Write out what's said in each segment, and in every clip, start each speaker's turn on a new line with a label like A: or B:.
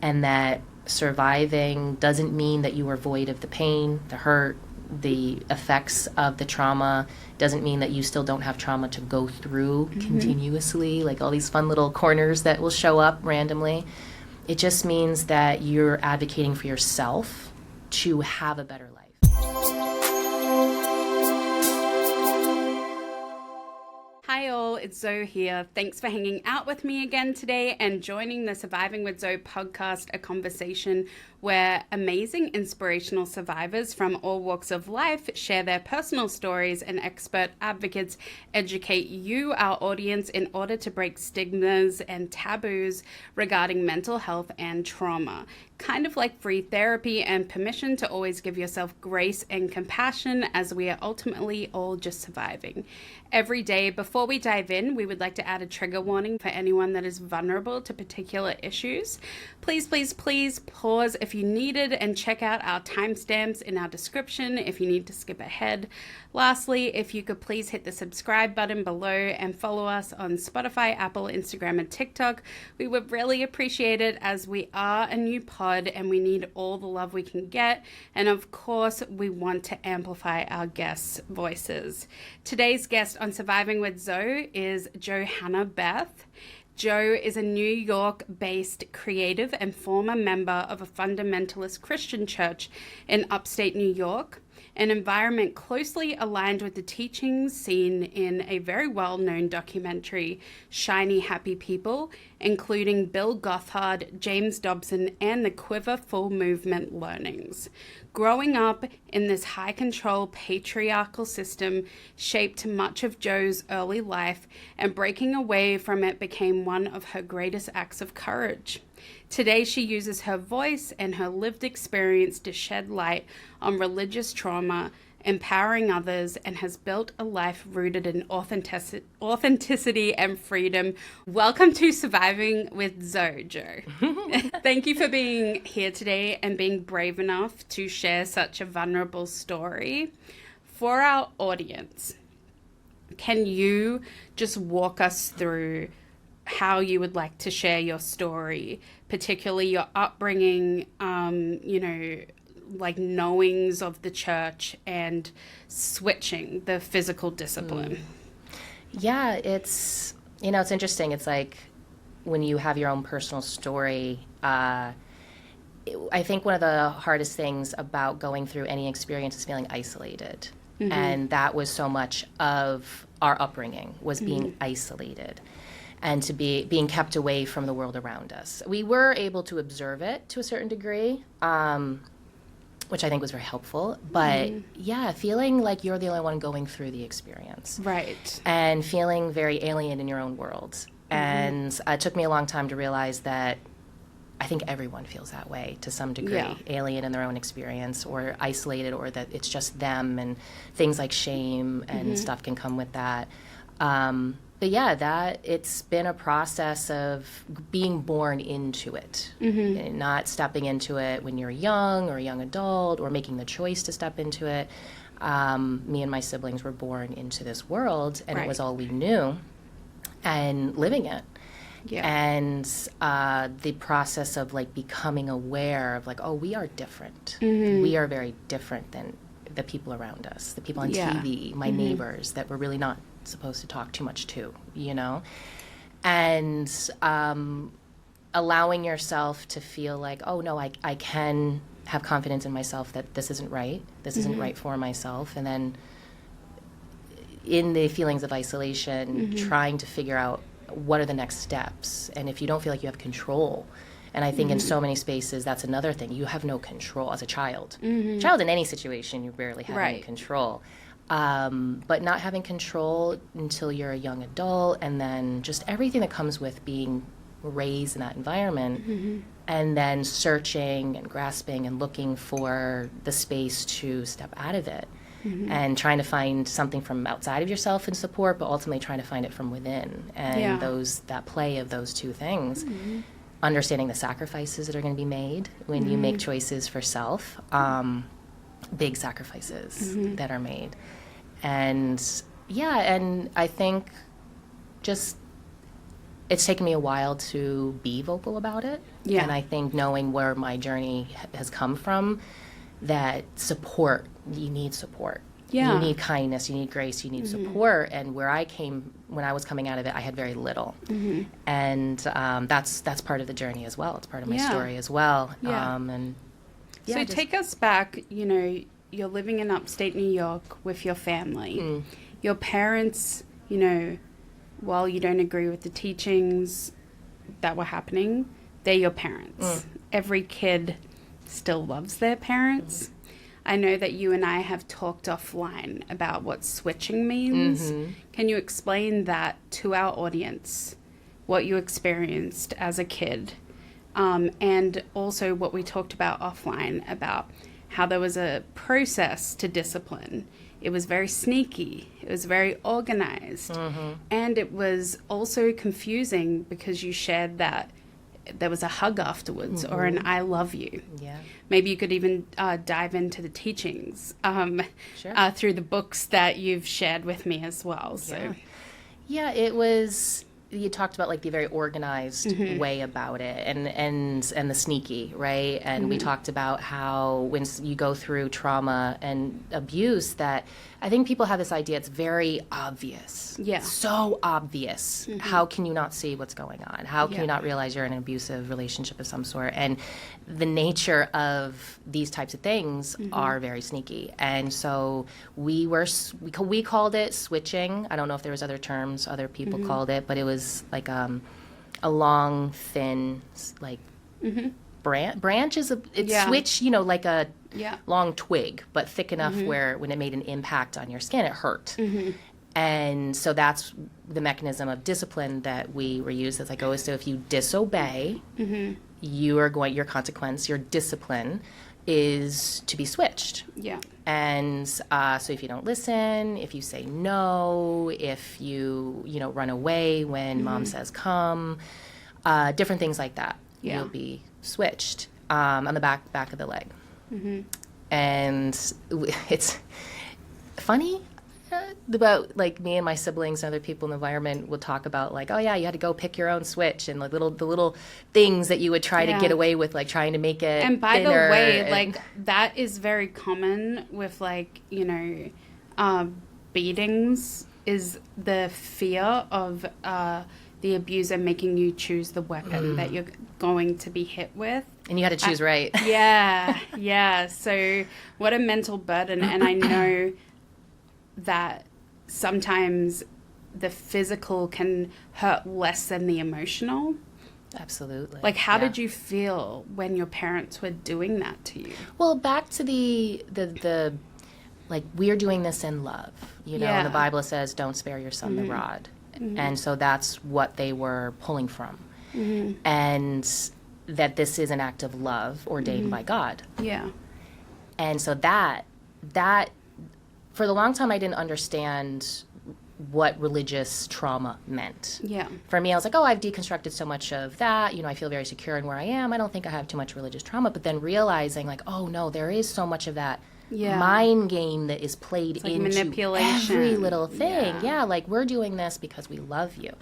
A: and that surviving doesn't mean that you are void of the pain, the hurt, the effects of the trauma. Doesn't mean that you still don't have trauma to go through continuously, like all these fun little corners that will show up randomly. It just means that you're advocating for yourself to have a better life.
B: Hi all, it's Zo here. Thanks for hanging out with me again today and joining the Surviving with Zo podcast, a conversation where amazing inspirational survivors from all walks of life share their personal stories and expert advocates educate you, our audience, in order to break stigmas and taboos regarding mental health and trauma. Kind of like free therapy and permission to always give yourself grace and compassion as we are ultimately all just surviving. Every day, before we dive in, we would like to add a trigger warning for anyone that is vulnerable to particular issues. Please pause if you need it and check out our timestamps in our description if you need to skip ahead. Lastly, if you could please hit the subscribe button below and follow us on Spotify, Apple, Instagram, and TikTok. We would really appreciate it as we are a new pod and we need all the love we can get. And of course, we want to amplify our guests' voices. Today's guest on Surviving with Zo is Jo Beth. Jo is a New York-based creative and former member of a fundamentalist Christian church in upstate New York, an environment closely aligned with the teachings seen in a very well-known documentary, Shiny Happy People, including Bill Gothard, James Dobson, and the Quiverfull movement learnings. Growing up in this high-control patriarchal system shaped much of Jo's early life, and breaking away from it became one of her greatest acts of courage. Today, she uses her voice and her lived experience to shed light on religious trauma, empowering others, and has built a life rooted in authenticity and freedom. Welcome to Surviving with Zo, Jo. Thank you for being here today and being brave enough to share such a vulnerable story. For our audience, can you just walk us through how you would like to share your story, particularly your upbringing, like knowings of the church and switching the physical discipline?
A: Yeah, it's interesting. It's like when you have your own personal story, I think one of the hardest things about going through any experience is feeling isolated. Mm-hmm. And that was so much of our upbringing, was being isolated and to being kept away from the world around us. We were able to observe it to a certain degree, which I think was very helpful. But yeah, feeling like you're the only one going through the experience.
B: Right.
A: And feeling very alien in your own world. And it took me a long time to realize that I think everyone feels that way to some degree, alien in their own experience or isolated, or that it's just them, and things like shame and stuff can come with that. But yeah, that it's been a process of being born into it, and not stepping into it when you're young or a young adult or making the choice to step into it. Me and my siblings were born into this world, and it was all we knew, and living it. Yeah. And the process of like becoming aware of like, oh, we are different. We are very different than the people around us, the people on TV, my neighbors that we're really not supposed to talk too much to, and allowing yourself to feel like, oh no, I can have confidence in myself that this isn't right, isn't right for myself, and then in the feelings of isolation, trying to figure out what are the next steps, and if you don't feel like you have control. And I think in so many spaces, that's another thing. You have no control as a child. Child in any situation, you rarely have any control. But not having control until you're a young adult, and then just everything that comes with being raised in that environment, and then searching and grasping and looking for the space to step out of it, and trying to find something from outside of yourself and support, but ultimately trying to find it from within. And that play of those two things, understanding the sacrifices that are going to be made when you make choices for self, big sacrifices that are made. And and I think just it's taken me a while to be vocal about it.
B: Yeah.
A: And I think knowing where my journey has come from, that support, you need support.
B: Yeah.
A: You need kindness, you need grace, you need support. And where I came, when I was coming out of it, I had very little. And that's part of the journey as well. It's part of my story as well.
B: Yeah. So take us back, you know, you're living in upstate New York with your family. Your parents, you know, while you don't agree with the teachings that were happening, they're your parents. Every kid still loves their parents. I know that you and I have talked offline about what switching means. Can you explain that to our audience, what you experienced as a kid? And also what we talked about offline about how there was a process to discipline. It was very sneaky. It was very organized. And it was also confusing because you shared that there was a hug afterwards or an I love you.
A: Yeah.
B: Maybe you could even dive into the teachings through the books that you've shared with me as well. So,
A: yeah, it was. You talked about like the very organized way about it, and the sneaky, right? And we talked about how when you go through trauma and abuse, that I think people have this idea it's very obvious. Yeah. So obvious. How can you not see what's going on? How can you not realize you're in an abusive relationship of some sort? And the nature of these types of things are very sneaky. And so we called it switching. I don't know if there was other terms other people called it, but it was like a long, thin, like branch is switch, you know, like a long twig, but thick enough where when it made an impact on your skin, it hurt. And so that's the mechanism of discipline that we were used. It's like, oh, so if you disobey, you are going, your consequence, your discipline is to be switched. Yeah. And so if you don't listen, if you say no, if you run away when mom says come, different things like that, you'll be switched on the back of the leg. And it's funny about like me and my siblings and other people in the environment will talk about like, oh yeah, you had to go pick your own switch and like the little things that you would try to get away with, like trying to make it
B: and by
A: thinner
B: the way, like that is very common with like, you know, beatings is the fear of the abuser making you choose the weapon that you're going to be hit with.
A: And you had to choose right.
B: Yeah. So what a mental burden. And I know that sometimes the physical can hurt less than the emotional.
A: Absolutely.
B: Like, how did you feel when your parents were doing that to you?
A: Well, back to the like, we're doing this in love. You know, and the Bible says, don't spare your son the rod. And so that's what they were pulling from. And that this is an act of love ordained by God. Yeah. And so that for the long time, I didn't understand what religious trauma meant. Yeah. For me, I was like, oh, I've deconstructed so much of that. You know, I feel very secure in where I am. I don't think I have too much religious trauma. But then realizing, like, oh, no, there is so much of that mind game that is played
B: like
A: into
B: manipulation.
A: Every little thing. Yeah, like, we're doing this because we love you.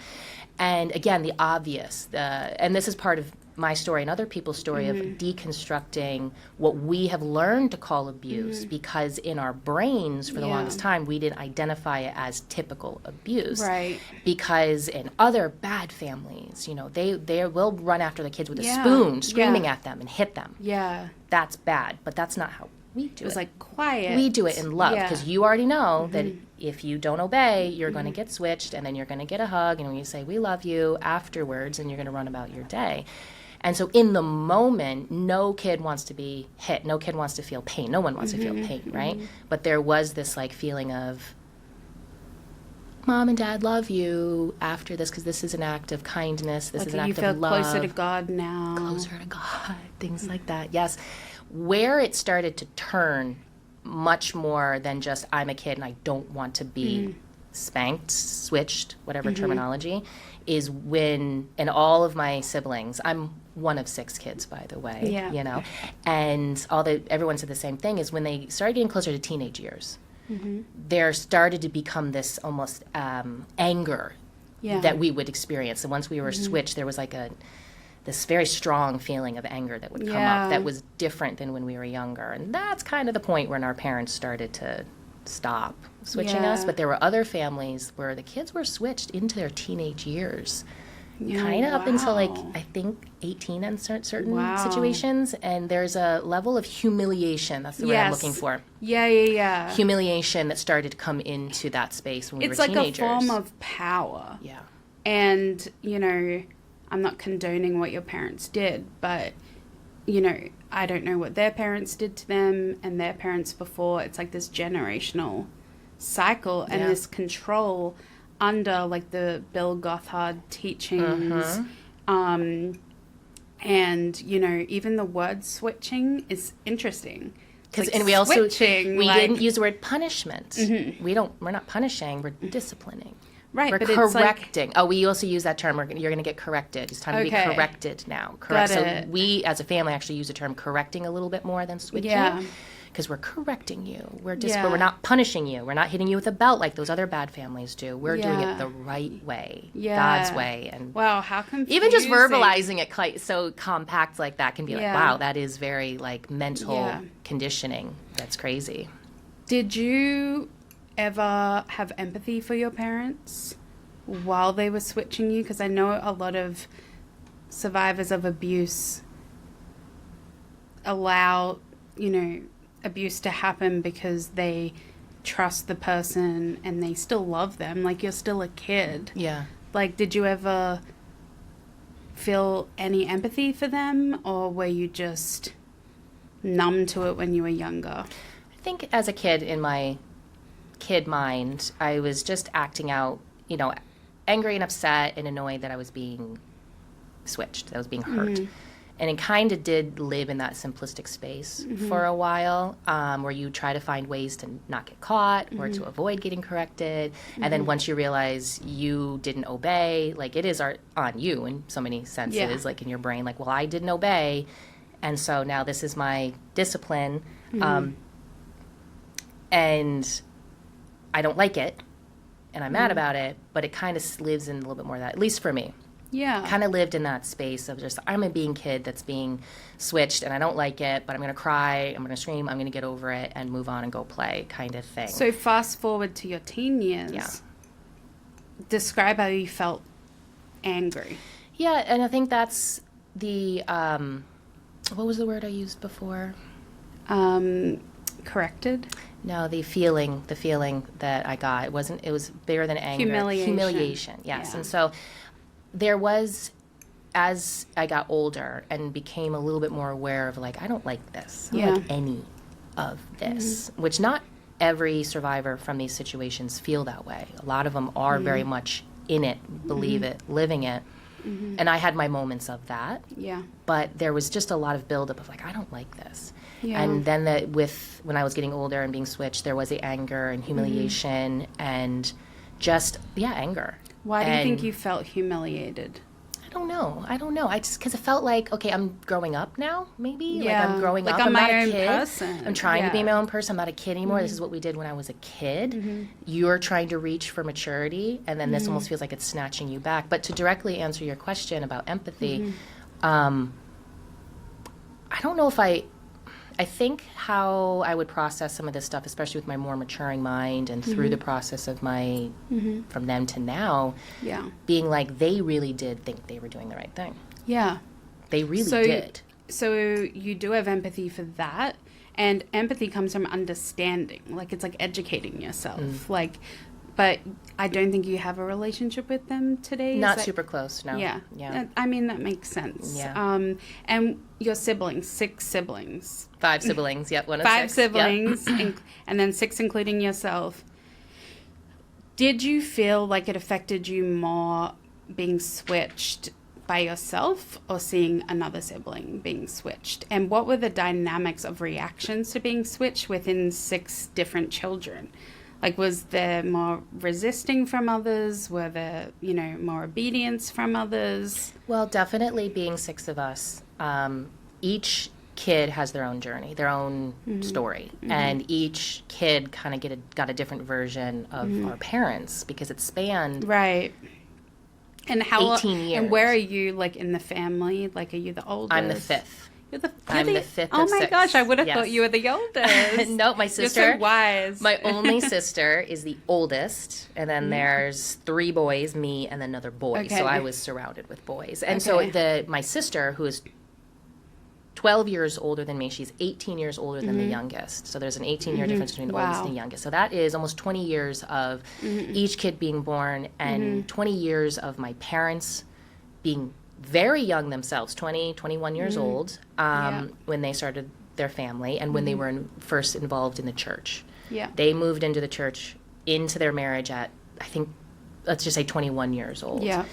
A: And again, the obvious, and this is part of my story and other people's story of deconstructing what we have learned to call abuse, because in our brains for the longest time we didn't identify it as typical abuse. Right. Because in other bad families, you know, they will run after the kids with a spoon, screaming at them and hit them. Yeah. That's bad, but that's not how we do it.
B: It was like quiet.
A: We do it in love because you already know that if you don't obey, you're going to get switched, and then you're going to get a hug, and when you say we love you afterwards, and you're going to run about your day. And so in the moment, no kid wants to be hit. No kid wants to feel pain. No one wants to feel pain, right? But there was this like feeling of, Mom and Dad love you after this because this is an act of kindness. This is an act of love.
B: You feel closer to God now.
A: Closer to God. Things like that. Yes. Where it started to turn much more than just I'm a kid and I don't want to be spanked, switched, whatever terminology, is when, and all of my siblings, I'm one of 6 kids, by the way, you know, and everyone said the same thing, is when they started getting closer to teenage years, there started to become this almost anger that we would experience. And once we were switched, there was like this very strong feeling of anger that would come up that was different than when we were younger. And that's kind of the point when our parents started to stop switching us. But there were other families where the kids were switched into their teenage years, kind of up until like, I think 18 in certain situations. And there's a level of humiliation. That's the word I'm looking for.
B: Yeah.
A: Humiliation that started to come into that space when we were teenagers.
B: It's like a form of power.
A: Yeah.
B: And, you know, I'm not condoning what your parents did, but, you know, I don't know what their parents did to them and their parents before. It's like this generational cycle and this control under like the Bill Gothard teachings. And, you know, even the word switching is interesting.
A: Because,
B: like
A: and we also, we
B: like,
A: didn't use the word punishment. We're not punishing, we're disciplining.
B: Right,
A: we're
B: but
A: correcting.
B: It's like,
A: we also use that term. You're going to get corrected. It's time to be corrected now. Correct. So we, as a family, actually use the term correcting a little bit more than switching. Yeah. Because we're correcting you. We're we're not punishing you. We're not hitting you with a belt like those other bad families do. We're doing it the right way, God's way. And
B: wow, how confusing.
A: Even just verbalizing it so compact like that can be like, wow, that is very like mental conditioning. That's crazy.
B: Did you ever have empathy for your parents while they were switching you? Because I know a lot of survivors of abuse allow, you know, abuse to happen because they trust the person and they still love them. Like, you're still a kid.
A: Yeah.
B: Like, did you ever feel any empathy for them, or were you just numb to it when you were younger?
A: I think as a kid, in my kid mind, I was just acting out, you know, angry and upset and annoyed that I was being switched, that I was being hurt. And it kind of did live in that simplistic space for a while, where you try to find ways to not get caught or to avoid getting corrected. And then once you realize you didn't obey, like, it is on you in so many senses, like in your brain, like, well, I didn't obey, and so now this is my discipline, and I don't like it, and I'm mad about it, but it kind of lives in a little bit more of that, at least for me.
B: Yeah.
A: Kind of lived in that space of just, I'm a being kid that's being switched, and I don't like it, but I'm going to cry, I'm going to scream, I'm going to get over it and move on and go play kind of thing.
B: So fast forward to your teen years.
A: Yeah.
B: Describe how you felt angry. Yeah,
A: and I think that's the, what was the word I used before?
B: Corrected?
A: No, the feeling that I got. It was bigger than anger. Humiliation, yes. Yeah. And so there was, as I got older and became a little bit more aware of, like, I don't like this. I don't like any of this, which not every survivor from these situations feel that way. A lot of them are very much in it, believe it, living it. And I had my moments of that. Yeah. But there was just a lot of buildup of, like, I don't like this. Yeah. And then when I was getting older and being switched, there was the anger and humiliation and just, anger.
B: Why do you think you felt humiliated?
A: I don't know. I just, because it felt like, okay, I'm growing up now, maybe?
B: Yeah.
A: Like, I'm growing up.
B: I'm
A: not
B: my
A: a
B: own
A: kid.
B: person.
A: I'm trying to be my own person. I'm not a kid anymore. This is what we did when I was a kid. You're trying to reach for maturity, and then this almost feels like it's snatching you back. But to directly answer your question about empathy, I don't know if I think how I would process some of this stuff, especially with my more maturing mind and through the process of my, from then to now, being like, they really did think they were doing the right thing. Yeah. They really did.
B: So you do have empathy for that, and empathy comes from understanding. Like, it's like educating yourself. Like, but I don't think you have a relationship with them today.
A: Not super close, no.
B: Yeah. I mean, that makes sense. Yeah. And your siblings, 6 siblings.
A: 5 siblings, yep, one of
B: 5
A: 6.
B: siblings, and then 6 including yourself. Did you feel like it affected you more being switched by yourself or seeing another sibling being switched? And what were the dynamics of reactions to being switched within 6 different children? Like, was there more resisting from others? Were there, more obedience from others?
A: Well, definitely being 6 of us, each kid has their own journey, their own story. And each kid kind of got a different version of our parents, because it spanned
B: And how
A: 18 years.
B: And where are you, like, in the family? Like, are you the oldest?
A: I'm the fifth.
B: I'm
A: the fifth
B: Oh
A: of
B: my
A: six.
B: gosh, I would have
A: Yes.
B: thought you were the oldest.
A: No, my sister.
B: You're so wise.
A: My only sister is the oldest, and then there's 3 boys, me, and then another boy.
B: Okay.
A: So I was surrounded with boys. And
B: Okay.
A: so my sister, who is 12 years older than me, she's 18 years older than the youngest. So there's an 18-year difference between the oldest and the youngest. So that is almost 20 years of each kid being born, and 20 years of my parents being very young themselves, 20, 21 years old, when they started their family and when they were first involved in the church.
B: Yeah.
A: They moved into the church, into their marriage at, I think, let's just say 21 years old.
B: Yeah.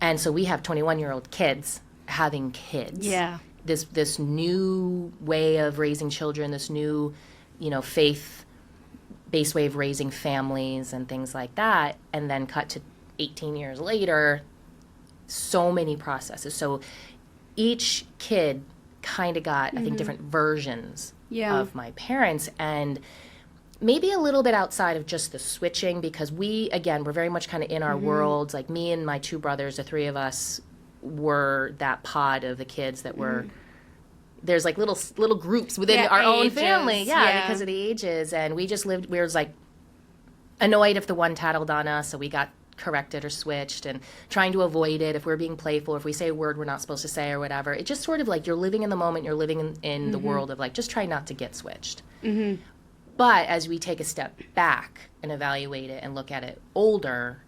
A: And so we have 21-year-old kids having kids.
B: Yeah.
A: This new way of raising children, this new, faith-based way of raising families and things like that, and then cut to 18 years later, so many processes. So each kid kind of got, I think, different versions of my parents, and maybe a little bit outside of just the switching, because we're very much kind of in our worlds. Like me and my 2 brothers, the 3 of us were that pod of the kids that were there's like little groups within our own family, because of the ages, and we just lived. We were like annoyed if the one tattled on us, so we got corrected or switched, and trying to avoid it if we're being playful, if we say a word we're not supposed to say or whatever. It just sort of like you're living in the moment, you're living in the world of like just try not to get switched. But as we take a step back and evaluate it and look at it older,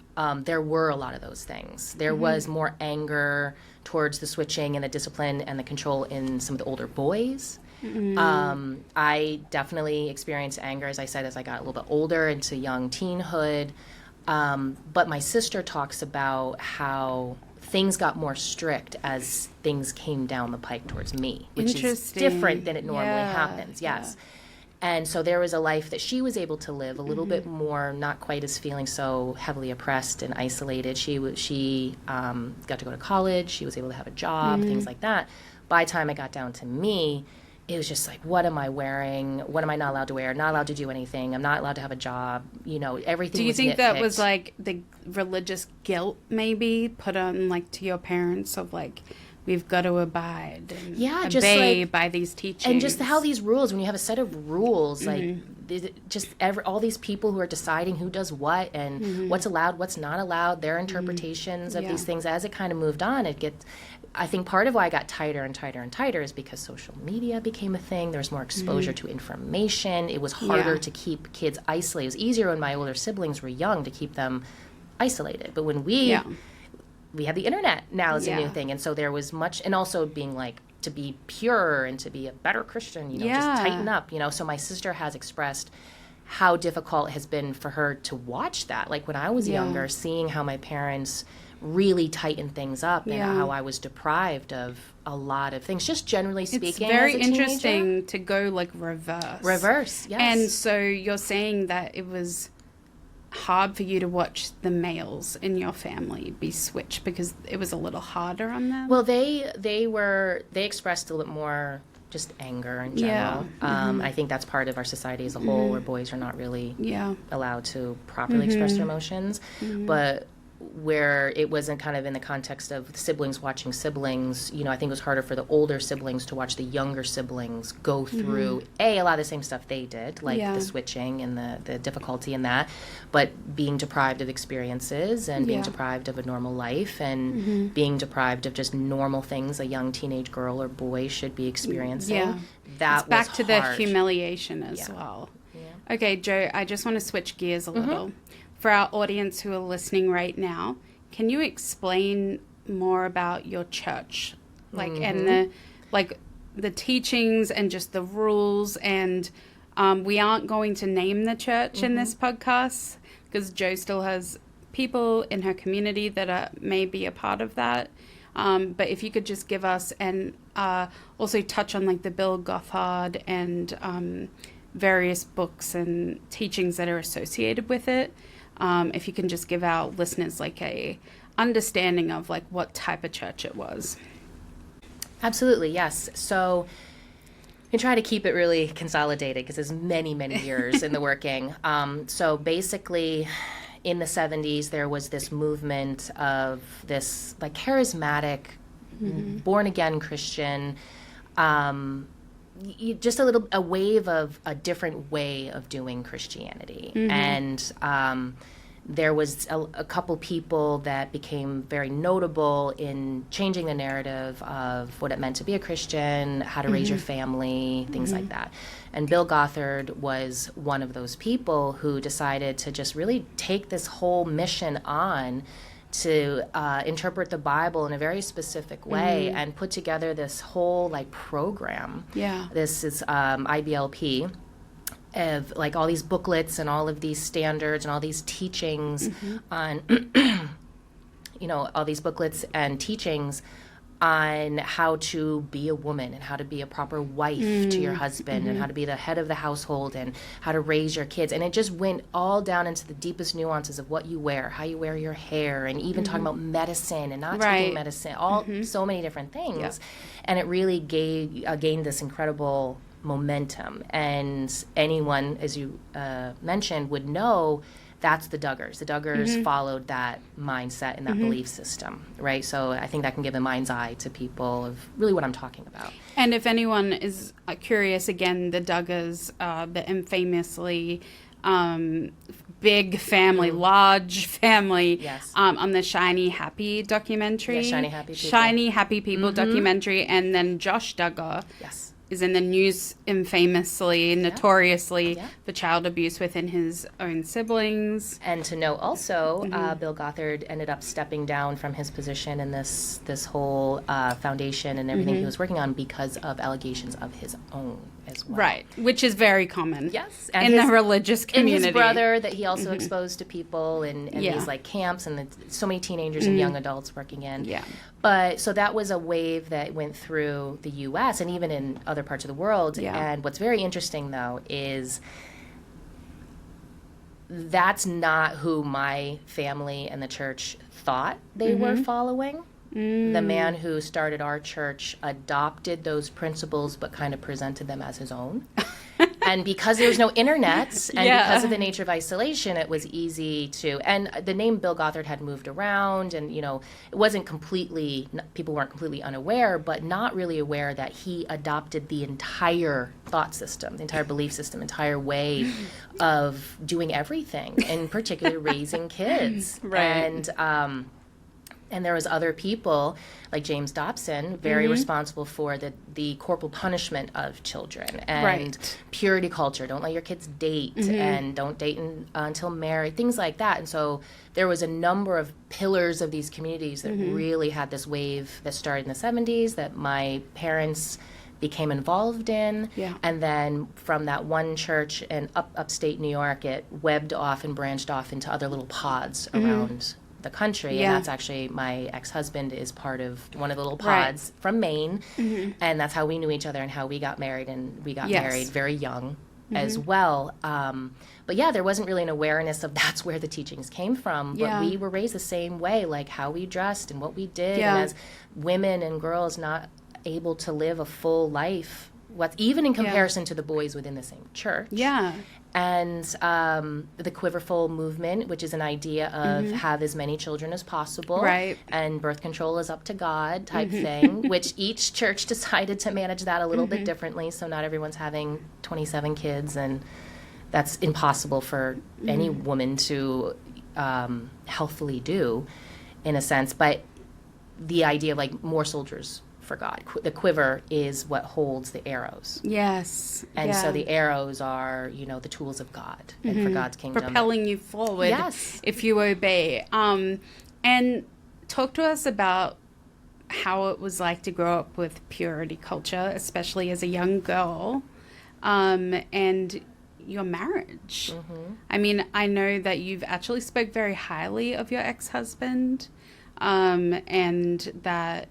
A: there were a lot of those things. There was more anger towards the switching and the discipline and the control in some of the older boys. I definitely experienced anger, as I said, as I got a little bit older into young teenhood. But my sister talks about how things got more strict as things came down the pike towards me, which is different than it normally happens. Yes. Yeah. And so there was a life that she was able to live a little bit more, not quite as feeling so heavily oppressed and isolated. She got to go to college. She was able to have a job, things like that. By the time it got down to me, it was just like, what am I wearing? What am I not allowed to wear? Not allowed to do anything. I'm not allowed to have a job. Everything.
B: Do you
A: was
B: think
A: nitpicked.
B: that was like the religious guilt maybe put on like to your parents of like, we've got to abide and obey by these teachings.
A: And just how these rules, when you have a set of rules, like all these people who are deciding who does what and what's allowed, what's not allowed, their interpretations of these things, as it kind of moved on, I think part of why I got tighter and tighter and tighter is because social media became a thing. There was more exposure to information. It was harder to keep kids isolated. It was easier when my older siblings were young to keep them isolated. But when we have the internet now is a new thing. And so there was much, and also being like, to be pure and to be a better Christian, just tighten up, So my sister has expressed how difficult it has been for her to watch that. Like when I was younger, seeing how my parents really tightened things up and how I was deprived of a lot of things, just generally speaking.
B: It's very
A: as a teenager.
B: interesting to go like reverse.
A: Reverse, yes.
B: And so you're saying that it was hard for you to watch the males in your family be switched because it was a little harder on them?
A: Well, they expressed a little bit more just anger in general. I think that's part of our society as a whole, where boys are not really allowed to properly express their emotions. But where it wasn't kind of in the context of siblings watching siblings, I think it was harder for the older siblings to watch the younger siblings go through a lot of the same stuff they did, like the switching and the difficulty in that, but being deprived of experiences and being deprived of a normal life and being deprived of just normal things a young teenage girl or boy should be experiencing. That
B: it's back
A: was
B: to the
A: hard.
B: humiliation as well. Okay, Jo, I just want to switch gears a little. For our audience who are listening right now, can you explain more about your church, and the teachings and just the rules? And we aren't going to name the church in this podcast because Jo still has people in her community that may be a part of that. But if you could just give us and also touch on like the Bill Gothard and various books and teachings that are associated with it. If you can just give our listeners like a understanding of like what type of church it was.
A: Absolutely, yes. So you can try to keep it really consolidated because there's many, many years in the working. So basically, in the 70s, there was this movement of this like charismatic, born-again Christian, just a wave of a different way of doing Christianity. And there was a couple people that became very notable in changing the narrative of what it meant to be a Christian, how to raise your family, things like that. And Bill Gothard was one of those people who decided to just really take this whole mission on to interpret the Bible in a very specific way and put together this whole like program. Yeah. This is IBLP. Of like all these booklets and all of these standards and all these teachings on, all these booklets and teachings on how to be a woman and how to be a proper wife to your husband and how to be the head of the household and how to raise your kids. And it just went all down into the deepest nuances of what you wear, how you wear your hair, and even talking about medicine and not taking medicine, so many different things. Yeah. And it really gained this incredible momentum. And anyone, as you mentioned, would know that's the Duggars. The Duggars followed that mindset and that belief system, right? So I think that can give a mind's eye to people of really what I'm talking about.
B: And if anyone is curious, again, the Duggars, the infamously big family, large family, on the Shiny Happy documentary.
A: Yeah, Shiny Happy People.
B: Shiny Happy People documentary. And then Josh Duggar.
A: Yes.
B: Is in the news infamously, notoriously, for child abuse within his own siblings.
A: And to know also, Bill Gothard ended up stepping down from his position in this whole foundation and everything he was working on because of allegations of his own as well.
B: Right, which is very common.
A: Yes.
B: And in the religious community.
A: And his brother that he also exposed to people and these like camps and so many teenagers and young adults working in. Yeah. But so that was a wave that went through the U.S. and even in other parts of the world. Yeah. And what's very interesting, though, is that's not who my family and the church thought they were following. The man who started our church adopted those principles but kind of presented them as his own. And because there's no internet and because of the nature of isolation, it was easy to, and the name Bill Gothard had moved around and, it wasn't completely, people weren't completely unaware, but not really aware that he adopted the entire thought system, the entire belief system, entire way of doing everything, in particular raising kids. Right. And there was other people, like James Dobson, very responsible for the corporal punishment of children and purity culture. Don't let your kids date and don't date until married, things like that. And so there was a number of pillars of these communities that really had this wave that started in the 70s that my parents became involved in. Yeah. And then from that one church in upstate New York, it webbed off and branched off into other little pods around the country. And that's actually my ex-husband is part of one of the little pods from Maine. And that's how we knew each other and how we got married. And we got married very young as well. But yeah, there wasn't really an awareness of that's where the teachings came from. But we were raised the same way, like how we dressed and what we did. And as women and girls not able to live a full life, even in comparison to the boys within the same church. Yeah. And the Quiverfull movement, which is an idea of have as many children as possible. Right. And birth control is up to God type thing, which each church decided to manage that a little bit differently. So not everyone's having 27 kids, and that's impossible for any woman to healthfully do, in a sense. But the idea of like more soldiers for God. The quiver is what holds the arrows. Yes. And so the arrows are, the tools of God and for God's kingdom.
B: Propelling you forward if you obey. And talk to us about how it was like to grow up with purity culture, especially as a young girl, and your marriage. I mean, I know that you've actually spoke very highly of your ex-husband, and that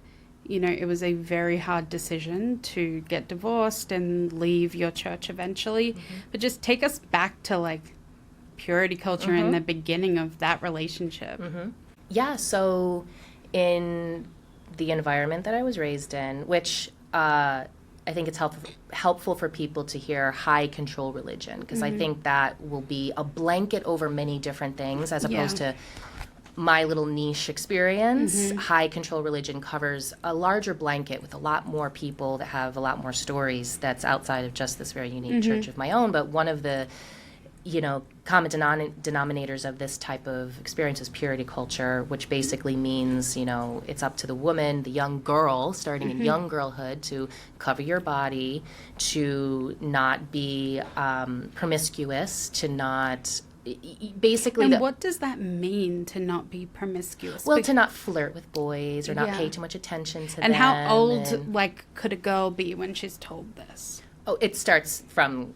B: it was a very hard decision to get divorced and leave your church eventually. But just take us back to like purity culture and the beginning of that relationship.
A: Yeah, so in the environment that I was raised in, which I think it's helpful for people to hear high control religion, because I think that will be a blanket over many different things as opposed to my little niche experience. High control religion covers a larger blanket with a lot more people that have a lot more stories that's outside of just this very unique church of my own. But one of the, common denominators of this type of experience is purity culture, which basically means, it's up to the woman, the young girl, starting in young girlhood, to cover your body, to not be promiscuous, to not... Basically,
B: and what does that mean, to not be promiscuous?
A: Well, to not flirt with boys or not pay too much attention to them.
B: And how old, could a girl be when she's told this?
A: Oh, it starts from...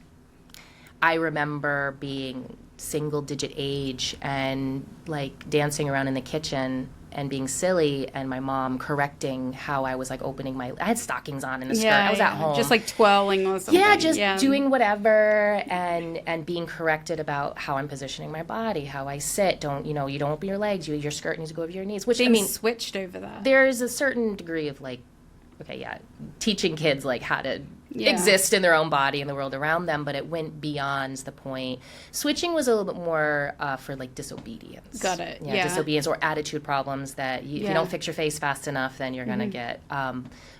A: I remember being single-digit age and, dancing around in the kitchen and being silly, and my mom correcting how I was opening my... I had stockings on in a skirt. I was at home.
B: Just twirling or something.
A: Yeah, just doing whatever and being corrected about how I'm positioning my body, how I sit. Don't, you don't open your legs. Your skirt needs to go over your knees. Which,
B: being switched over that.
A: There's a certain degree of teaching kids how to exist in their own body and the world around them, but it went beyond the point. Switching was a little bit more for disobedience.
B: Got it.
A: Yeah, disobedience or attitude problems that if you don't fix your face fast enough, then you're gonna get.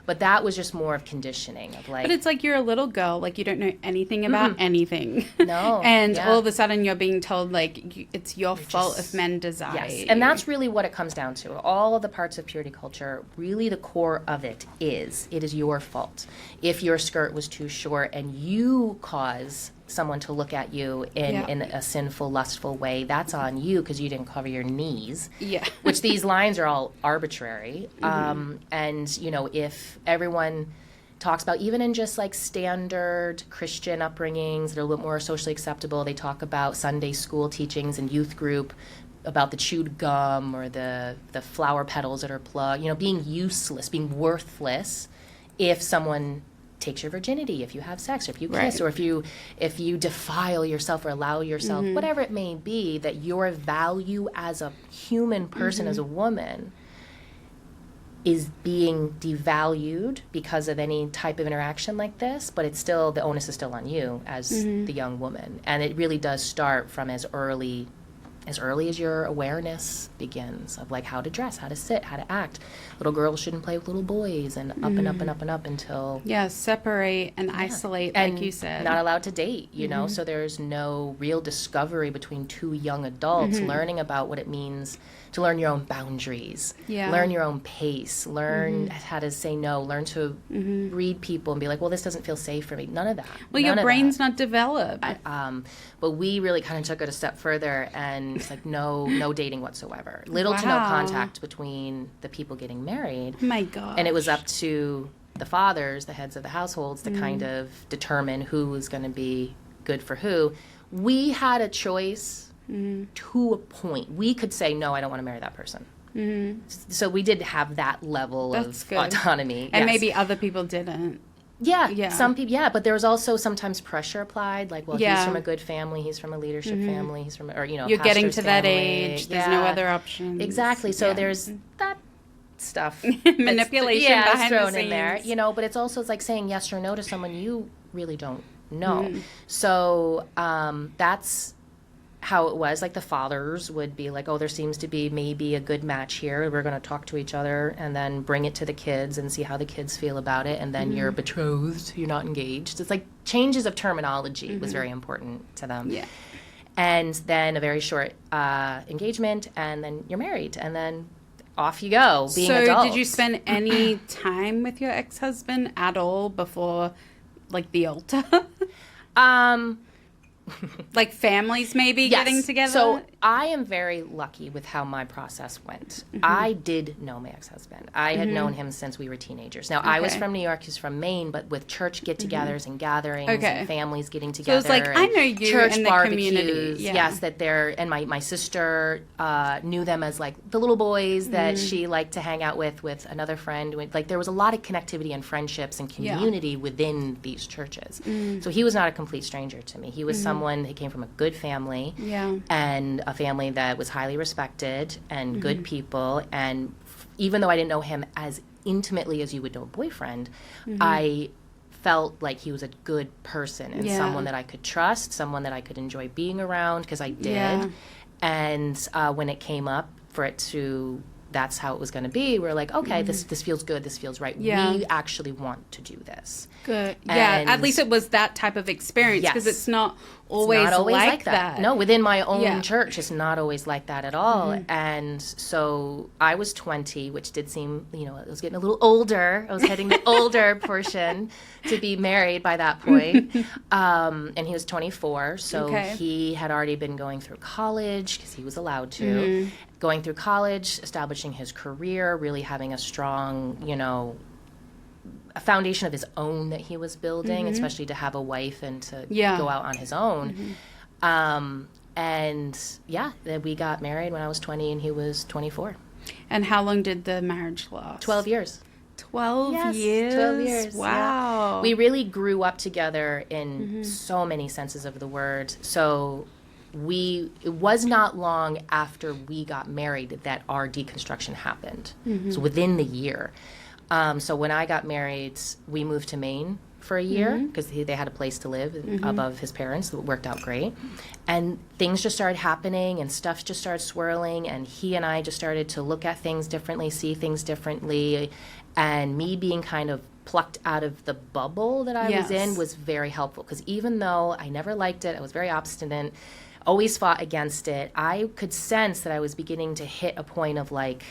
A: But that was just more of conditioning of
B: But it's you're a little girl, you don't know anything about anything.
A: No.
B: And all of a sudden you're being told it's your fault if men desire.
A: Yes, and that's really what it comes down to. All of the parts of purity culture, really the core of it is your fault. If your skirt was too short and you cause someone to look at you in a sinful, lustful way, that's on you because you didn't cover your knees. Yeah. Which these lines are all arbitrary. And, if everyone talks about, even in just standard Christian upbringings that are a little bit more socially acceptable, they talk about Sunday school teachings and youth group about the chewed gum or the flower petals that are plugged, being useless, being worthless if someone takes your virginity, if you have sex, or if you kiss, or if you defile yourself or allow yourself, whatever it may be, that your value as a human person, as a woman, is being devalued because of any type of interaction like this, but it's still, the onus is still on you as the young woman. And it really does start from as early as your awareness begins of how to dress, how to sit, how to act. Little girls shouldn't play with little boys, and up and up and up and up until...
B: Yeah, separate and isolate,
A: and
B: like you said.
A: Not allowed to date, so there's no real discovery between two young adults learning about what it means to learn your own boundaries, learn your own pace, learn how to say no, learn to read people and be well, this doesn't feel safe for me. None of that.
B: Well, your brain's not developed.
A: But we really kind of took it a step further, and it's no dating whatsoever. Little to no contact between the people getting married.
B: Oh my God.
A: And it was up to the fathers, the heads of the households, to kind of determine who was going to be good for who. We had a choice to a point. We could say, no, I don't want to marry that person. So we did have that level of autonomy.
B: And maybe other people didn't.
A: Yeah, some people, but there was also sometimes pressure applied, he's from a good family, he's from a leadership family, he's from,
B: you're getting to that age, there's no other options.
A: Exactly, so there's that stuff.
B: Manipulation behind
A: thrown
B: the scenes.
A: in there, but it's also saying yes or no to someone you really don't know. So that's how it was. The fathers would be oh, there seems to be maybe a good match here. We're going to talk to each other and then bring it to the kids and see how the kids feel about it. And then you're betrothed, you're not engaged. It's changes of terminology was very important to them. Yeah. And then a very short engagement, and then you're married, and then off you go, being adults.
B: So did you spend any time with your ex-husband at all before the altar? Families maybe getting together?
A: So I am very lucky with how my process went. I did know my ex-husband. I had known him since we were teenagers. Now, I was from New York, he's from Maine, but with church get-togethers and gatherings and families getting together.
B: So it's I know you
A: church
B: in the
A: barbecues,
B: community. Yeah.
A: Yes, that they're, and my sister knew them as the little boys that she liked to hang out with another friend. There was a lot of connectivity and friendships and community within these churches. So he was not a complete stranger to me. He was someone who came from a good family and a family that was highly respected and good people. And even though I didn't know him as intimately as you would know a boyfriend, I felt like he was a good person and
B: Yeah.
A: someone that I could trust, someone that I could enjoy being around, because I did.
B: Yeah.
A: And when it came up for it to, that's how it was going to be, we're like, okay, this feels good, this feels right.
B: Yeah.
A: We actually want to do this.
B: Good. Yeah,
A: And
B: at least it was that type of experience, because
A: Yes.
B: it's not always,
A: Not always
B: like that.
A: No, within my own
B: Yeah.
A: church, it's not always like that at all. And so I was 20, which did seem, I was getting a little older. I was heading the older portion to be married by that point. And he was 24, so
B: Okay.
A: he had already been going through college because he was allowed to. Going through college, establishing his career, really having a strong, a foundation of his own that he was building, especially to have a wife and to go out on his own. And then we got married when I was 20 and he was 24.
B: And how long did the marriage last?
A: 12 years.
B: 12
A: Yes,
B: years?
A: 12 years.
B: Wow.
A: Yeah. We really grew up together in so many senses of the word. So it was not long after we got married that our deconstruction happened. So within the year. So when I got married, we moved to Maine for a year because they had a place to live above his parents. It worked out great. And things just started happening and stuff just started swirling, and he and I just started to look at things differently, see things differently. And me being kind of plucked out of the bubble that I was in was very helpful, because even though I never liked it, I was very obstinate, always fought against it, I could sense that I was beginning to hit a point of like,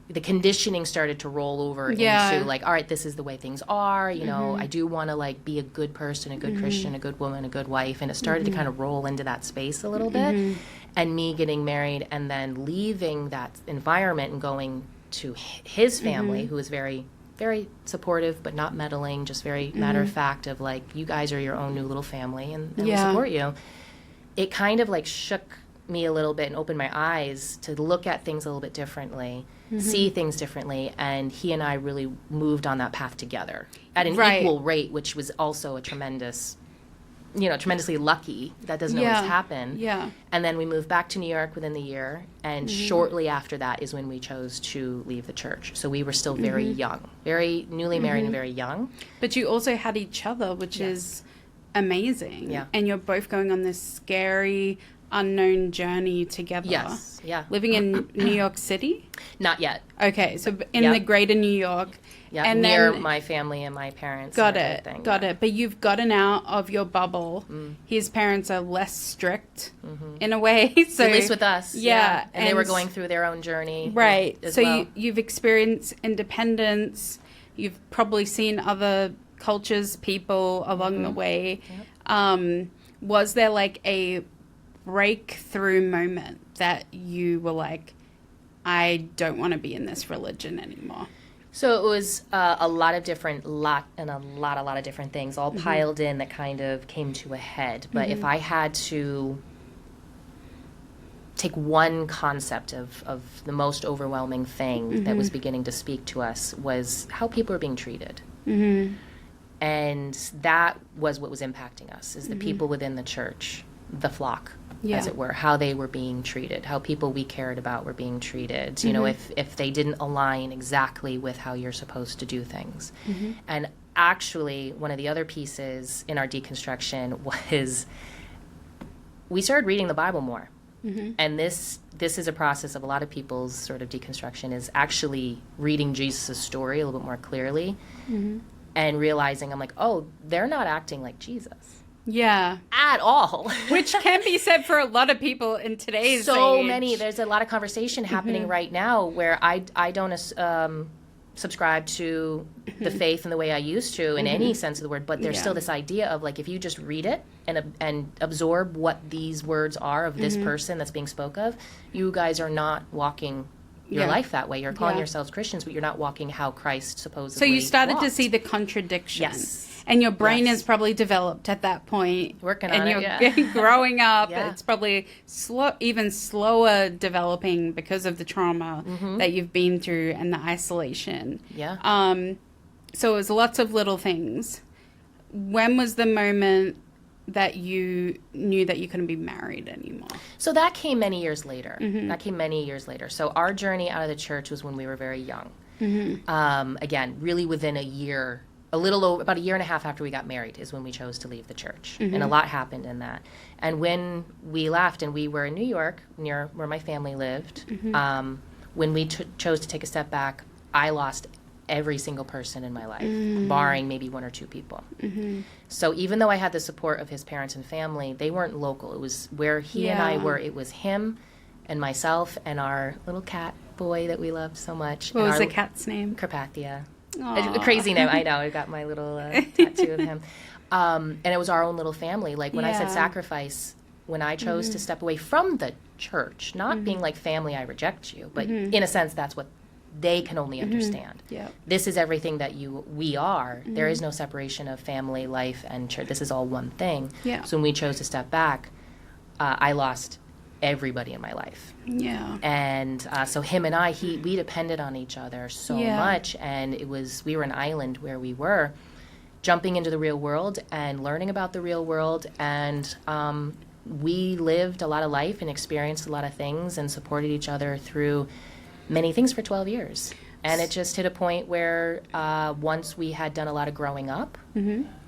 A: the conditioning started to roll over into like, all right, this is the way things are. I do want to like be a good person, a good Christian, a good woman, a good wife. And it started to kind of roll into that space a little bit. And me getting married and then leaving that environment and going to his family, who was very, very supportive, but not meddling, just very matter of fact of like, you guys are your own new little family and we support you. It kind of like shook me a little bit and opened my eyes to look at things a little bit differently, see things differently, and he and I really moved on that path together at an equal rate, which was also a tremendously lucky. That doesn't always happen. Yeah. And then we moved back to New York within the year, and shortly after that is when we chose to leave the church. So we were still very young, very newly married and very young.
B: But you also had each other, which is amazing. Yeah. And you're both going on this scary, unknown journey together.
A: Yes. Yeah.
B: Living in New York City?
A: Not yet.
B: Okay, so in the greater New York.
A: Yeah,
B: and
A: near
B: then,
A: my family and my parents.
B: Got
A: and
B: it. Got it. But you've gotten out of your bubble. His parents are less strict in a way. So
A: at least with us.
B: Yeah.
A: And they were going through their own journey.
B: Right.
A: As
B: so
A: well.
B: you've experienced independence. You've probably seen other cultures, people along the way. Yep. Was there like a breakthrough moment that you were like, I don't want to be in this religion anymore?
A: So it was a lot of different different things all piled in that kind of came to a head. But if I had to take one concept of the most overwhelming thing that was beginning to speak to us, was how people are being treated. And that was what was impacting us, is the people within the church, the flock, as it were, how they were being treated, how people we cared about were being treated, if they didn't align exactly with how you're supposed to do things. And actually, one of the other pieces in our deconstruction was we started reading the Bible more. And this is a process of a lot of people's sort of deconstruction, is actually reading Jesus' story a little bit more clearly and realizing, I'm like, oh, they're not acting like Jesus.
B: Yeah.
A: At all.
B: Which can be said for a lot of people in today's
A: so
B: age.
A: Many. There's a lot of conversation happening right now where I don't subscribe to the faith in the way I used to in any sense of the word, but there's still this idea of like, if you just read it and absorb what these words are of this person that's being spoke of, you guys are not walking your life that way. You're calling yourselves Christians, but you're not walking how Christ supposedly
B: So you started
A: walked.
B: to see the contradiction.
A: Yes.
B: And your brain is probably developed at that point.
A: Working on
B: it,
A: and
B: you're growing up. It's probably even slower developing because of the trauma that you've been through and the isolation.
A: Yeah.
B: So it was lots of little things. When was the moment that you knew that you couldn't be married anymore?
A: So that came many years later. So our journey out of the church was when we were very young. Again, really within a year, a little over, about a year and a half after we got married is when we chose to leave the church. And a lot happened in that. And when we left and we were in New York, near where my family lived, when we chose to take a step back, I lost every single person in my life, barring maybe one or two people. So even though I had the support of his parents and family, they weren't local. It was where he and I were. It was him and myself and our little cat boy that we loved so much.
B: What was the cat's name?
A: Carpathia.
B: Aww.
A: A crazy name, I know. I got my little tattoo of him. And it was our own little family. Like when I said sacrifice, when I chose to step away from the church, not being like family, I reject you, but in a sense, that's what they can only understand. This is everything that we are. There is no separation of family, life, and church. This is all one thing. So when we chose to step back, I lost everybody in my life. And so him and I, we depended on each other so much, and we were an island where we were jumping into the real world and learning about the real world, and we lived a lot of life and experienced a lot of things and supported each other through many things for 12 years. And it just hit a point where once we had done a lot of growing up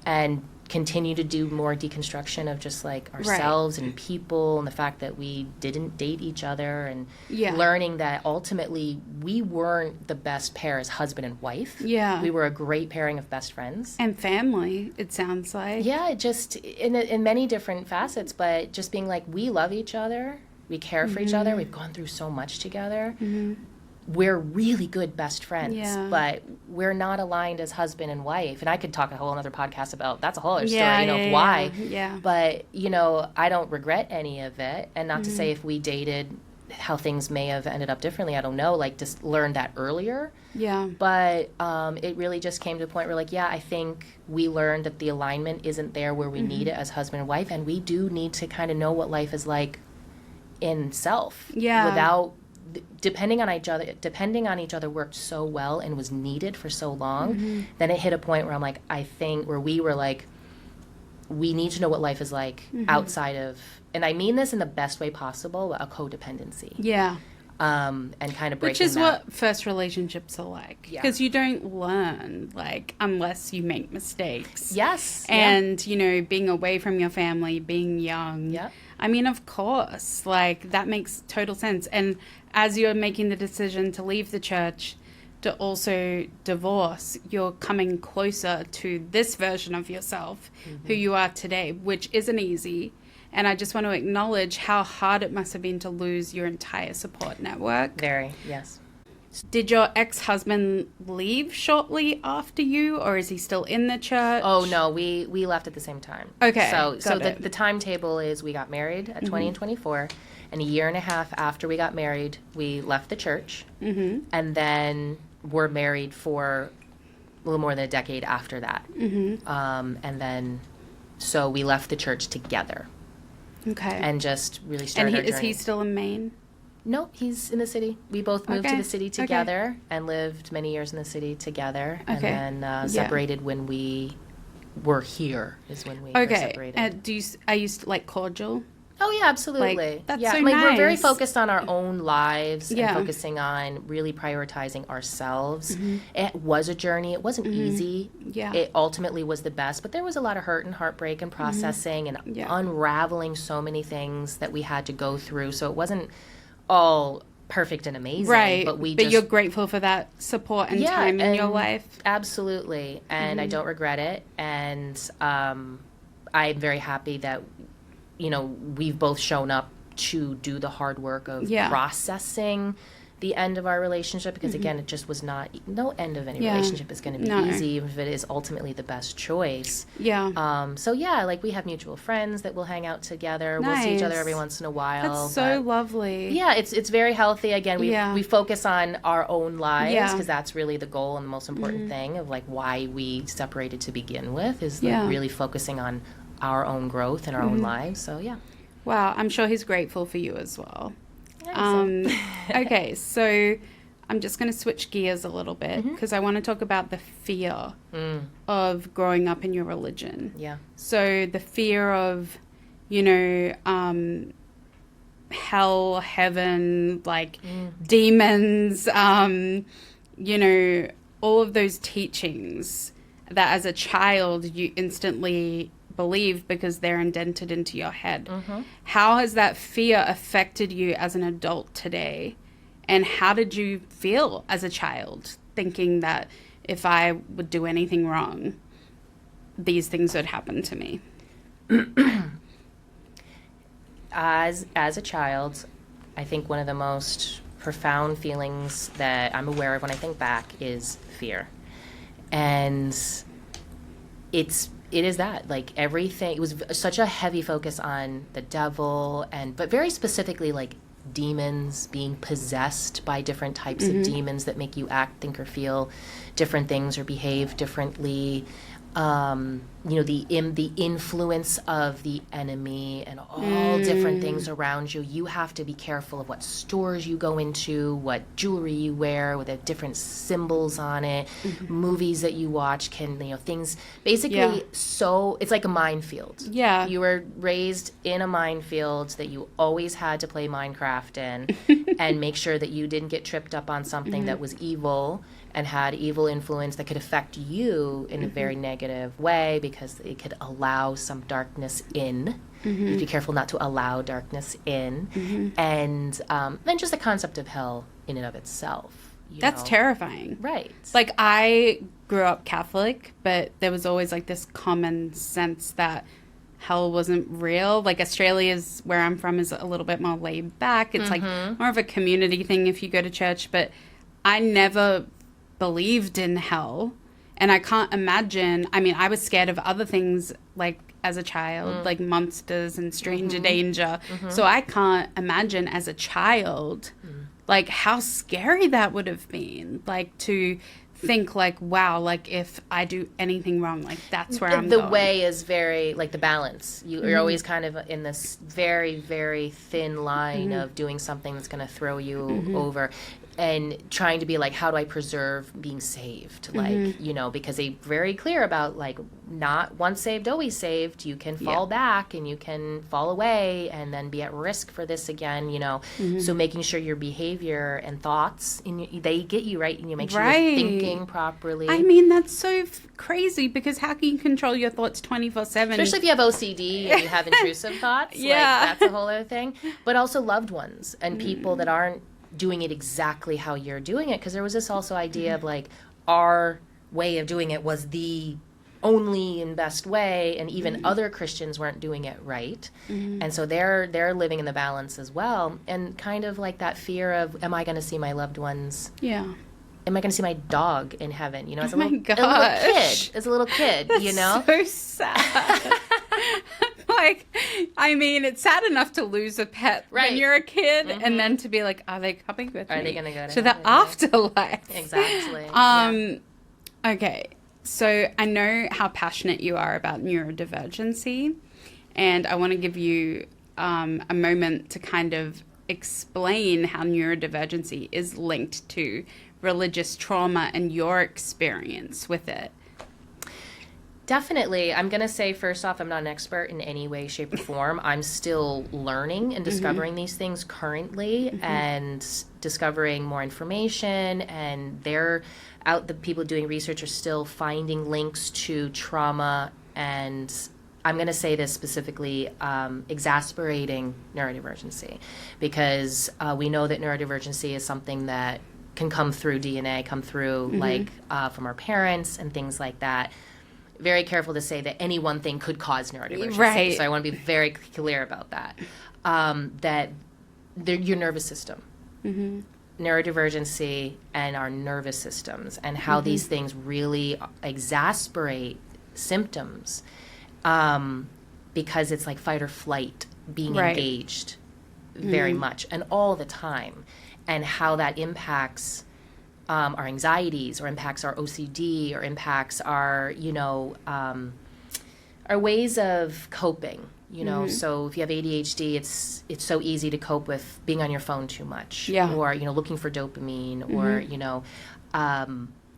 A: and continue to do more deconstruction of just like ourselves and people and the fact that we didn't date each other and learning that ultimately we weren't the best pair as husband and wife. We were a great pairing of best friends.
B: And family, it sounds like.
A: Just in many different facets, but just being like, we love each other. We care for each other. We've gone through so much together. We're really good best friends, but we're not aligned as husband and wife. And I could talk a whole other podcast about, that's a whole other story, of why. But, I don't regret any of it. And not to say if we dated, how things may have ended up differently. I don't know, like just learned that earlier. But it really just came to a point where like, I think we learned that the alignment isn't there where we need it as husband and wife. And we do need to kind of know what life is like in self without depending on each other worked so well and was needed for so long. Then it hit a point where I'm like, I think where we were like, we need to know what life is like outside of, and I mean this in the best way possible, a codependency. And kind of breaking
B: Which is
A: that.
B: what first relationships are like. Because you don't learn, like, unless you make mistakes. And, being away from your family, being young. I mean, of course, like, that makes total sense. And as you're making the decision to leave the church, to also divorce, you're coming closer to this version of yourself, who you are today, which isn't easy. And I just want to acknowledge how hard it must have been to lose your entire support network.
A: Very, yes.
B: Did your ex-husband leave shortly after you, or is he still in the church?
A: Oh, no, we left at the same time.
B: Okay,
A: So the timetable is we got married at 20 and 24, and a year and a half after we got married, we left the church, and then were married for a little more than a decade after that. And then, so we left the church together. And just really started our journey.
B: Is he still in Maine?
A: No, he's in the city. We both moved to the city together and lived many years in the city together. And then separated when we were here is when we were separated.
B: Are you like cordial?
A: Oh, yeah, absolutely.
B: Like, that's so
A: like
B: nice.
A: We're very focused on our own lives and focusing on really prioritizing ourselves. It was a journey. It wasn't easy. It ultimately was the best, but there was a lot of hurt and heartbreak and processing and unraveling so many things that we had to go through. So it wasn't all perfect and amazing. But
B: you're grateful for that support and time in your life.
A: Absolutely. And I don't regret it. And I'm very happy that we've both shown up to do the hard work of processing the end of our relationship, because again, it just was no end of any relationship is going to be easy, even if it is ultimately the best choice. Like we have mutual friends that we'll hang out together. We'll see each other every once in a while.
B: That's so lovely.
A: It's very healthy. Again, we focus on our own lives, because that's really the goal and the most important thing of like why we separated to begin with, is like really focusing on our own growth and our own lives. So
B: wow, I'm sure he's grateful for you as well. Okay, so I'm just going to switch gears a little bit, because I want to talk about the fear of growing up in your religion. So the fear of hell, heaven, like demons, you know, all of those teachings that as a child you instantly believe because they're indented into your head.
A: Mm-hmm.
B: How has that fear affected you as an adult today? And how did you feel as a child thinking that if I would do anything wrong, these things would happen to me?
A: As a child, I think one of the most profound feelings that I'm aware of when I think back is fear. And it is that, like, everything, it was such a heavy focus on the devil, but very specifically, like, demons, being possessed by different types of demons that make you act, think, or feel different things or behave differently. You know, the influence of the enemy and all different things around you. You have to be careful of what stores you go into, what jewelry you wear with the different symbols on it, movies that you watch can, you know, things basically. So it's like a minefield.
B: Yeah.
A: You were raised in a minefield that you always had to play Minecraft in and make sure that you didn't get tripped up on something that was evil and had evil influence that could affect you in a very negative way because it could allow some darkness in. You have to be careful not to allow darkness in. And then just the concept of hell in and of itself.
B: That's terrifying.
A: Right.
B: Like, I grew up Catholic, but there was always like this common sense that hell wasn't real. Like, Australia's, where I'm from, is a little bit more laid back. It's like more of a community thing if you go to church, but I never believed in hell. And I can't imagine, I mean, I was scared of other things, like, as a child, like monsters and stranger danger. So I can't imagine as a child, like, how scary that would have been, like, to think, like, wow, like, if I do anything wrong, like, that's where I'm going.
A: The way is very, like, the balance. You're always kind of in this very, very thin line of doing something that's going to throw you over. And trying to be like, how do I preserve being saved? Like, you know, because they're very clear about, like, not once saved, always saved. You can fall back and you can fall away and then be at risk for this again, you know. So making sure your behavior and thoughts, they get you right and you make sure you're thinking properly.
B: I mean, that's so crazy because how can you control your thoughts 24/7?
A: Especially if you have OCD and you have intrusive thoughts. Like, that's a whole other thing. But also loved ones and people that aren't doing it exactly how you're doing it, because there was this also idea of, like, our way of doing it was the only and best way, and even other Christians weren't doing it right, and so they're living in the balance as well, and kind of like that fear of, am I going to see my loved ones? Am I going to see my dog in heaven? You know, as a little kid, you know,
B: so sad. Like, I mean, it's sad enough to lose a pet when you're a kid, and then to be like, are they coming with me?
A: Are they going to go
B: to the afterlife?
A: Exactly.
B: Okay, so I know how passionate you are about neurodivergency, and I want to give you a moment to kind of explain how neurodivergency is linked to religious trauma and your experience with it.
A: Definitely. I'm going to say, first off, I'm not an expert in any way, shape, or form. I'm still learning and discovering these things currently and discovering more information. And the people doing research are still finding links to trauma and, I'm going to say this specifically, exasperating neurodivergency. Because we know that neurodivergency is something that can come through DNA, come through from our parents and things like that. Very careful to say that any one thing could cause neurodivergency.
B: Right.
A: So I want to be very clear about that. That your nervous system, neurodivergency, and our nervous systems, and how these things really exasperate symptoms, because it's like fight or flight being engaged very much and all the time, and how that impacts our anxieties, or impacts our OCD, or impacts our, our ways of coping, So if you have ADHD, it's so easy to cope with being on your phone too much, or, looking for dopamine, or,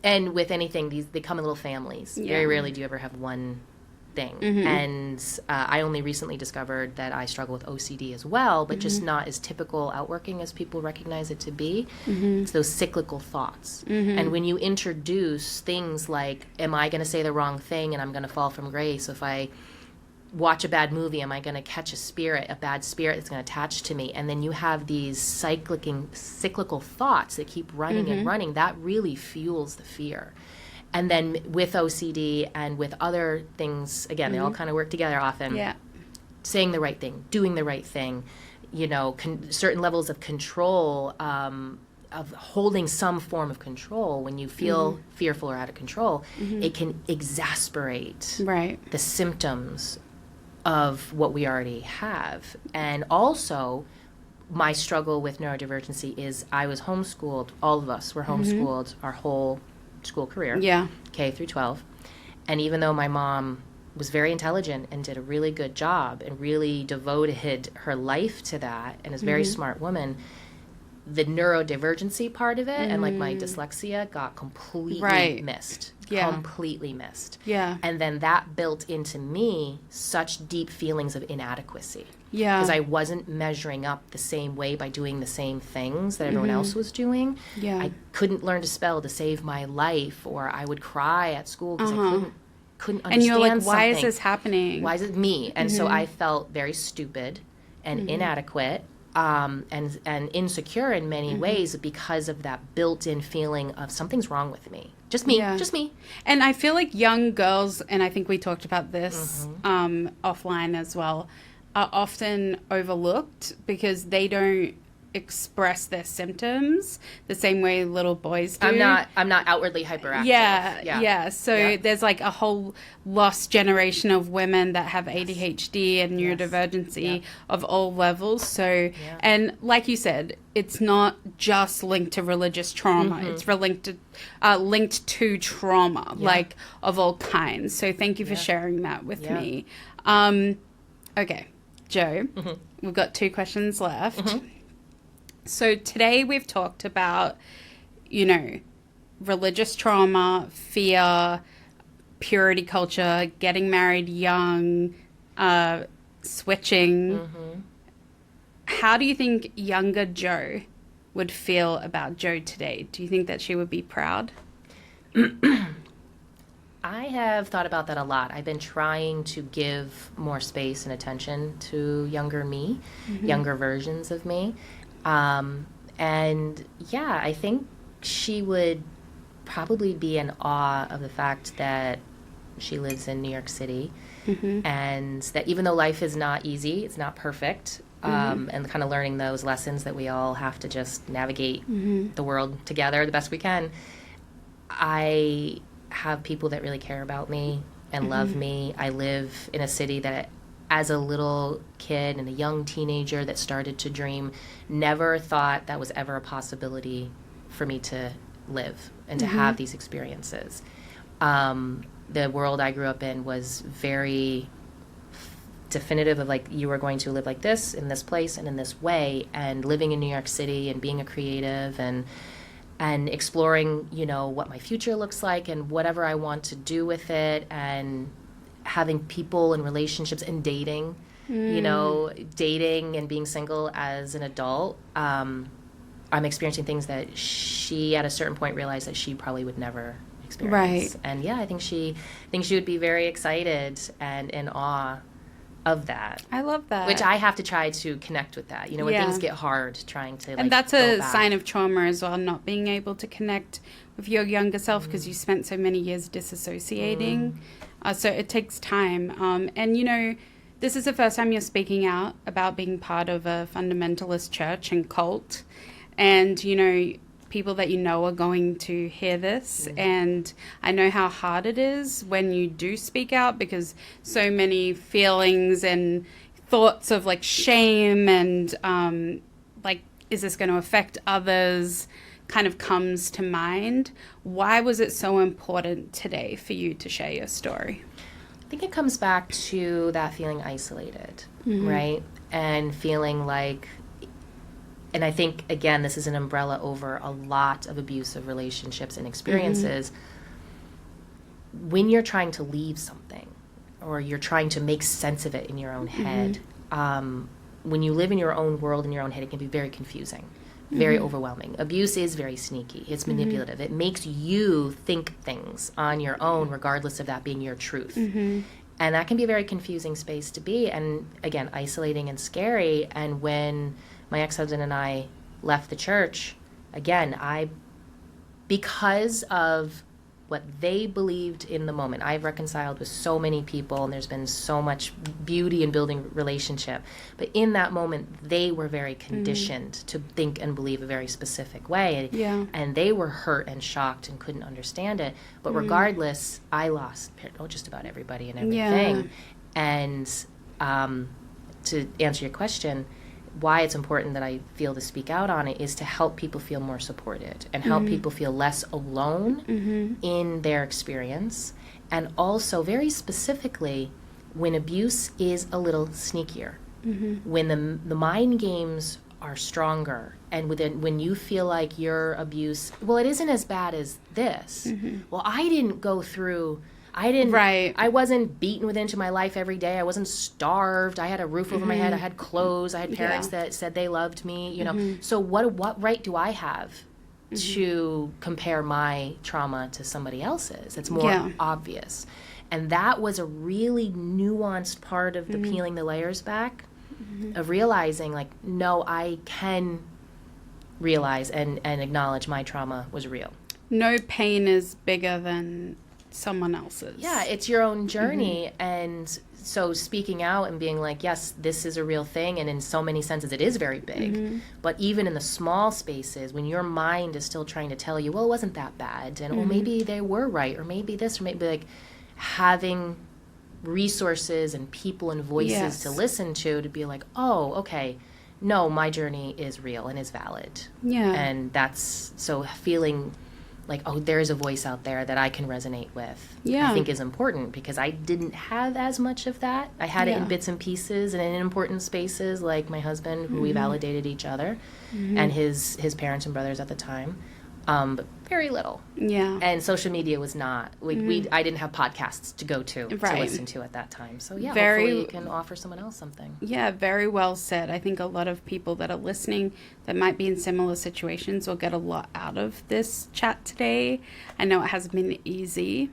A: and with anything, they come in little families. Very rarely do you ever have one thing. And I only recently discovered that I struggle with OCD as well, but just not as typical outworking as people recognize it to be. It's those cyclical thoughts. And when you introduce things like, am I going to say the wrong thing and I'm going to fall from grace? If I watch a bad movie, am I going to catch a bad spirit that's going to attach to me? And then you have these cyclical thoughts that keep running and running. That really fuels the fear. And then with OCD and with other things, again, they all kind of work together often.
B: Yeah.
A: Saying the right thing, doing the right thing, certain levels of control, of holding some form of control. When you feel fearful or out of control, it can exasperate the symptoms of what we already have. And also, my struggle with neurodivergency is I was homeschooled. All of us were homeschooled our whole school career, K through 12. And even though my mom was very intelligent and did a really good job and really devoted her life to that and is a very smart woman, the neurodivergency part of it and like my dyslexia got completely missed. Completely missed. And then that built into me such deep feelings of inadequacy. Because I wasn't measuring up the same way by doing the same things that everyone else was doing. I couldn't learn to spell to save my life, or I would cry at school because I couldn't understand.
B: And you're like, why
A: something.
B: is this happening?
A: Why is it me? And so I felt very stupid and inadequate and insecure in many ways because of that built-in feeling of something's wrong with me. Just me.
B: And I feel like young girls, and I think we talked about this offline as well, are often overlooked because they don't express their symptoms the same way little boys do.
A: I'm not outwardly hyperactive.
B: So there's like a whole lost generation of women that have ADHD and neurodivergency of all levels. So and like you said, it's not just linked to religious trauma. It's linked to trauma, like of all kinds. So thank you for sharing that with me. Okay, Jo, we've got 2 questions left. So today we've talked about, religious trauma, fear, purity culture, getting married young, switching. How do you think younger Jo would feel about Jo today? Do you think that she would be proud?
A: I have thought about that a lot. I've been trying to give more space and attention to younger me, younger versions of me. I think she would probably be in awe of the fact that she lives in New York City and that even though life is not easy, it's not perfect, and kind of learning those lessons that we all have to just navigate the world together the best we can. I have people that really care about me and love me. I live in a city that as a little kid and a young teenager that started to dream, never thought that was ever a possibility for me to live and to have these experiences. The world I grew up in was very definitive of like, you are going to live like this, in this place, and in this way. And living in New York City and being a creative and exploring, what my future looks like and whatever I want to do with it, and having people and relationships and dating, dating and being single as an adult. I'm experiencing things that she at a certain point realized that she probably would never experience. And I think she would be very excited and in awe of that.
B: I love that.
A: Which I have to try to connect with that. When things get hard, trying to
B: and that's a sign of trauma as well, not being able to connect with your younger self because you spent so many years disassociating. So it takes time. And this is the first time you're speaking out about being part of a fundamentalist church and cult. And, people that are going to hear this. And I know how hard it is when you do speak out because so many feelings and thoughts of like shame and is this going to affect others kind of comes to mind. Why was it so important today for you to share your story?
A: I think it comes back to that feeling isolated, right? And feeling like, and I think, again, this is an umbrella over a lot of abusive relationships and experiences. When you're trying to leave something, or you're trying to make sense of it in your own head. When you live in your own world, in your own head, it can be very confusing, very overwhelming. Abuse is very sneaky. It's manipulative. It makes you think things on your own, regardless of that being your truth. And that can be a very confusing space to be, and again, isolating and scary. And when my ex-husband and I left the church, again, because of what they believed in the moment, I've reconciled with so many people, and there's been so much beauty in building relationship. But in that moment, they were very conditioned to think and believe a very specific way. And they were hurt and shocked and couldn't understand it. But regardless, I lost just about everybody and everything. And to answer your question, why it's important that I feel to speak out on it is to help people feel more supported and help people feel less alone in their experience. And also, very specifically, when abuse is a little sneakier, when the mind games are stronger, and when you feel like your abuse, well, it isn't as bad as this. Well, I didn't go through... I wasn't beaten with into my life every day. I wasn't starved. I had a roof over my head. I had clothes. I had parents that said they loved me, you know. So what right do I have to compare my trauma to somebody else's? It's more obvious. And that was a really nuanced part of the peeling the layers back, of realizing, like, no, I can realize and acknowledge my trauma was real.
B: No pain is bigger than someone else's.
A: Yeah, it's your own journey. And so speaking out and being like, yes, this is a real thing, and in so many senses it is very big, but even in the small spaces, when your mind is still trying to tell you, well, it wasn't that bad, and well, maybe they were right, or maybe this, or maybe, like, having resources and people and voices to listen to be like, oh, okay, no, my journey is real and is valid. And that's, so feeling like, oh, there's a voice out there that I can resonate with, I think is important, because I didn't have as much of that. I had it in bits and pieces and in important spaces, like my husband, who we validated each other, and his parents and brothers at the time, but very little. And social media was not, I didn't have podcasts to go to listen to at that time. So hopefully you can offer someone else something.
B: Very well said. I think a lot of people that are listening that might be in similar situations will get a lot out of this chat today. I know it hasn't been easy.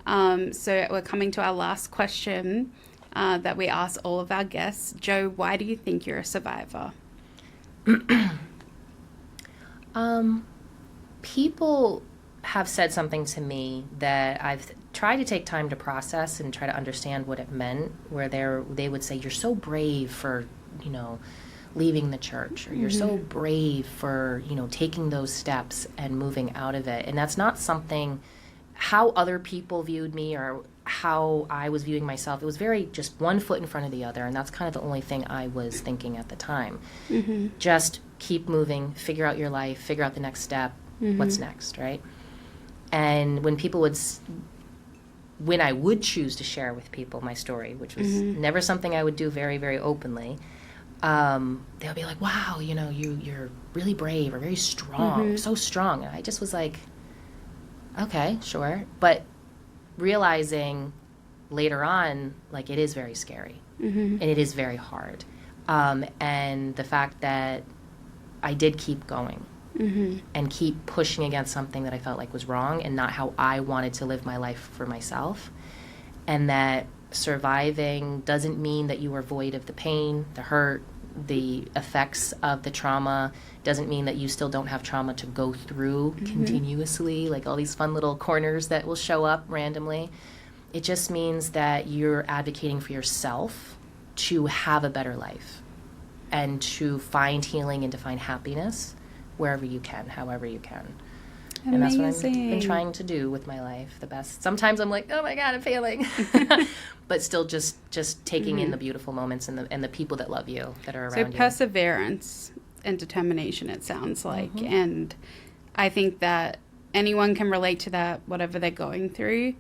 B: So we're coming to our last question that we ask all of our guests. Jo, why do you think you're a survivor?
A: People have said something to me that I've tried to take time to process and try to understand what it meant, where they would say, you're so brave for, you know, leaving the church, or you're so brave for, you know, taking those steps and moving out of it. And that's not something, how other people viewed me or how I was viewing myself. It was very just one foot in front of the other, and that's kind of the only thing I was thinking at the time. Just keep moving, figure out your life, figure out the next step. What's next, right? And when I would choose to share with people my story, which was never something I would do very, very openly, they'll be like, wow, you know, you're really brave, or very strong, so strong. And I just was like, okay, sure. But realizing later on, like, it is very scary, and it is very hard. And the fact that I did keep going, and keep pushing against something that I felt like was wrong and not how I wanted to live my life for myself. And that surviving doesn't mean that you are void of the pain, the hurt, the effects of the trauma. Doesn't mean that you still don't have trauma to go through continuously, like all these fun little corners that will show up randomly. It just means that you're advocating for yourself to have a better life and to find healing and to find happiness wherever you can, however you can.
B: Amazing.
A: And that's what I've been trying to do with my life the best. Sometimes I'm like, oh my God, I'm failing. But still just taking in the beautiful moments and the people that love you, that are around you.
B: So perseverance and determination, it sounds like. And I think that anyone can relate to that, whatever they're going through.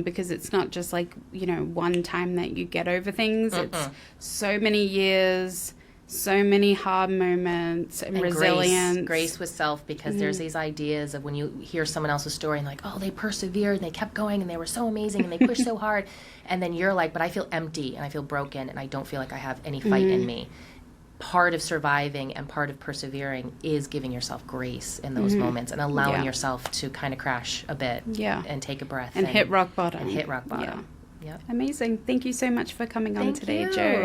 B: Because it's not just like, you know, one time that you get over things. It's so many years, so many hard moments and resilience.
A: Grace with self, because there's these ideas of when you hear someone else's story and like, oh, they persevered and they kept going and they were so amazing and they pushed so hard. And then you're like, but I feel empty and I feel broken and I don't feel like I have any fight in me. Part of surviving and part of persevering is giving yourself grace in those moments and allowing yourself to kind of crash a bit and take a breath.
B: And hit rock bottom.
A: Yeah. Yep.
B: Amazing. Thank you so much for coming on today, Jo.